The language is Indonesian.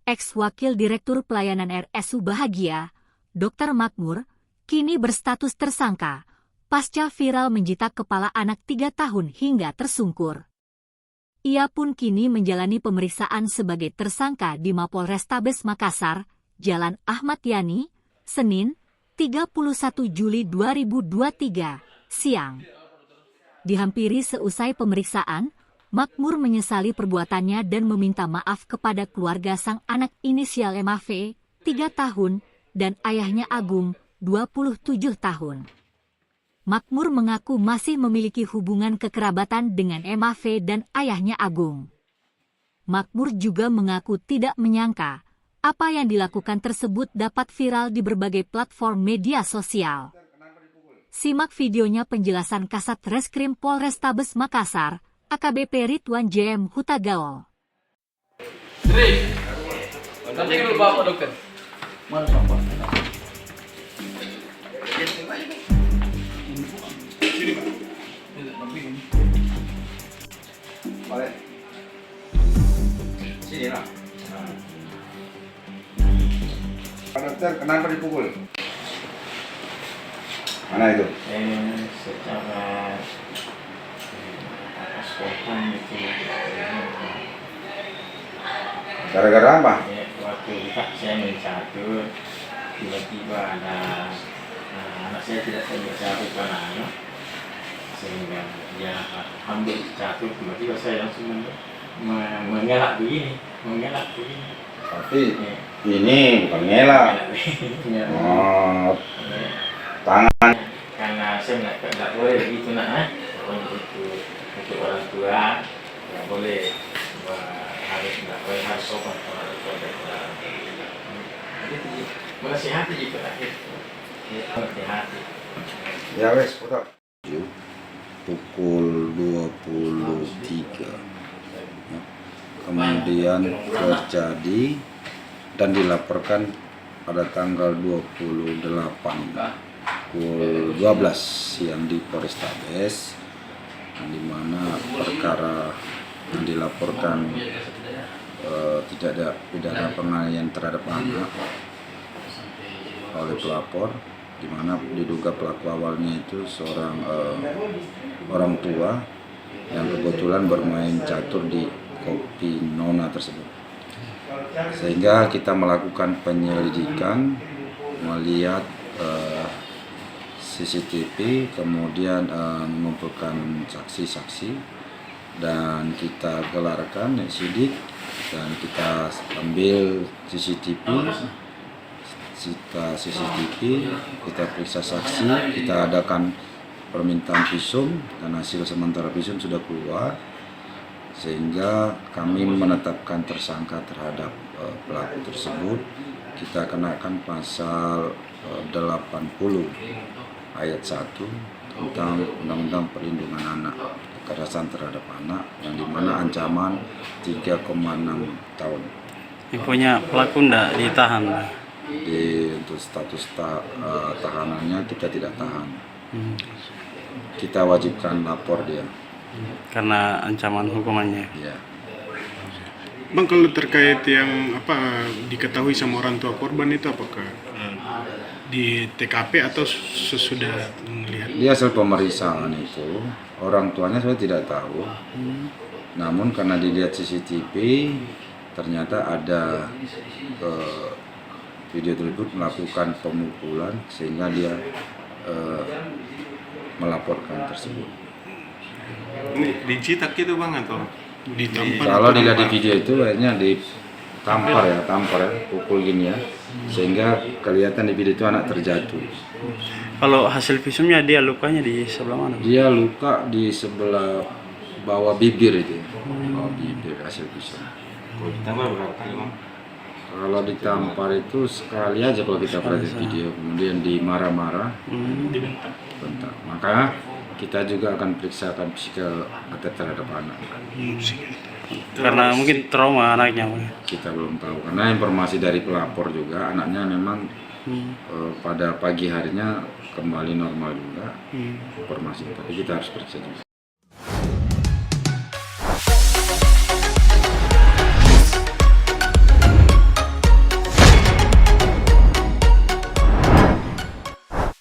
Ex-Wakil Direktur Pelayanan RSU Bahagia, Dr. Makmur, kini berstatus tersangka, pasca viral menjitak kepala anak 3 tahun hingga tersungkur. Ia pun kini menjalani pemeriksaan sebagai tersangka di Mapolrestabes Makassar, Jalan Ahmad Yani, Senin, 31 Juli 2023, siang. Dihampiri seusai pemeriksaan, Makmur menyesali perbuatannya dan meminta maaf kepada keluarga sang anak inisial MAV, 3 tahun, dan ayahnya Agung, 27 tahun. Makmur mengaku masih memiliki hubungan kekerabatan dengan MAV dan ayahnya Agung. Makmur juga mengaku tidak menyangka apa yang dilakukan tersebut dapat viral di berbagai platform media sosial. Simak videonya penjelasan Kasat Reskrim Polrestabes Makassar, AKBP Ridwan JM Hutagaol. Sering. Nanti dulu Pak Dokter. Mana sampah? Sini Pak. Balik. Sini lah. Pak Dokter, kenapa dipukul? Mana itu? Secara spontan itu Gara-gara apa? ya, waktu itu saya main catur, tiba-tiba ada anak saya tidak bisa bukan anak, sehingga dia ambil catur, tiba-tiba saya langsung mengelak begini. Tapi Ya, ini bukan ngelak. ya, Oh, tangan. karena saya nggak boleh begitu untuk orang tua nggak boleh harus sopan kepada orang tua. Jadi menasihati juga akhir, menasihati. Ya wes, foto. Pukul 23. Ya. Kemudian terjadi dan dilaporkan pada tanggal 28 pukul 12 siang di Polrestabes, di mana perkara yang dilaporkan tidak ada pidana penganiayaan terhadap anak oleh pelapor, di mana diduga pelaku awalnya itu seorang orang tua yang kebetulan bermain catur di kopi Nona tersebut. Sehingga kita melakukan penyelidikan, melihat CCTV, kemudian mengumpulkan saksi-saksi, dan kita gelarkan sidik, dan kita ambil CCTV, kita periksa saksi, kita adakan permintaan visum, dan hasil sementara visum sudah keluar, sehingga kami menetapkan tersangka terhadap pelaku tersebut. Kita kenakan pasal 80 ayat 1 tentang Undang-Undang Perlindungan Anak, kekerasan terhadap anak, yang dimana ancaman 3,6 tahun. Infonya pelaku tidak ditahan. Untuk status tahanannya kita tidak tahan. Kita wajibkan lapor dia. Karena ancaman hukumannya. Ya. Bang, kalau terkait yang diketahui sama orang tua korban itu, apakah di TKP atau sesudah melihat? Di hasil pemeriksaan itu orang tuanya saya tidak tahu. Namun karena dilihat CCTV ternyata ada video tersebut melakukan pemukulan, sehingga dia melaporkan tersebut. Ini dicetak gitu Bang atau ditampar? Kalau dilihat di video itu kayaknya tampar ya, pukul gini ya, sehingga kelihatan di video itu anak terjatuh. Kalau hasil visumnya dia lukanya di sebelah mana? Dia luka di sebelah bawah bibir itu, bawah bibir hasil visum. Tambah berapa kali Bang? Kalau ditampar itu sekali aja kalau kita perhatikan video, kemudian dimarah-marah, bentar. Maka kita juga akan periksakan psikologi terhadap anak. Karena mungkin trauma anaknya. Kita belum tahu, karena informasi dari pelapor juga anaknya memang pada pagi harinya kembali normal juga informasi, tapi kita harus periksa juga.